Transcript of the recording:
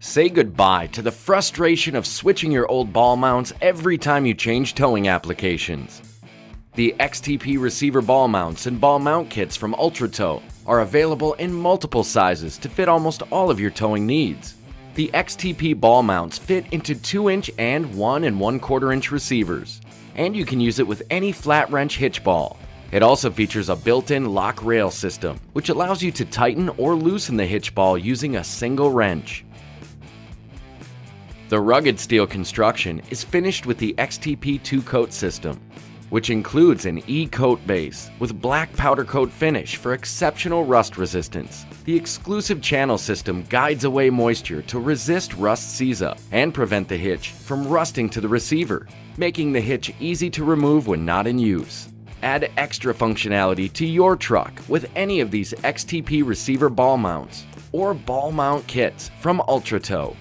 Say goodbye to the frustration of switching your old ball mounts every time you change towing applications. The XTP receiver ball mounts and ball mount kits from UltraTow are available in multiple sizes to fit almost all of your towing needs. The XTP ball mounts fit into 2-inch and 1 1/4-inch receivers, and you can use it with any flat wrench hitch ball. It also features a built-in lock rail system, which allows you to tighten or loosen the hitch ball using a single wrench. The rugged steel construction is finished with the XTP 2-coat system, which includes an E-coat base with black powder coat finish for exceptional rust resistance. The exclusive channel system guides away moisture to resist rust seize-up and prevent the hitch from rusting to the receiver, making the hitch easy to remove when not in use. Add extra functionality to your truck with any of these XTP receiver ball mounts or ball mount kits from UltraTow.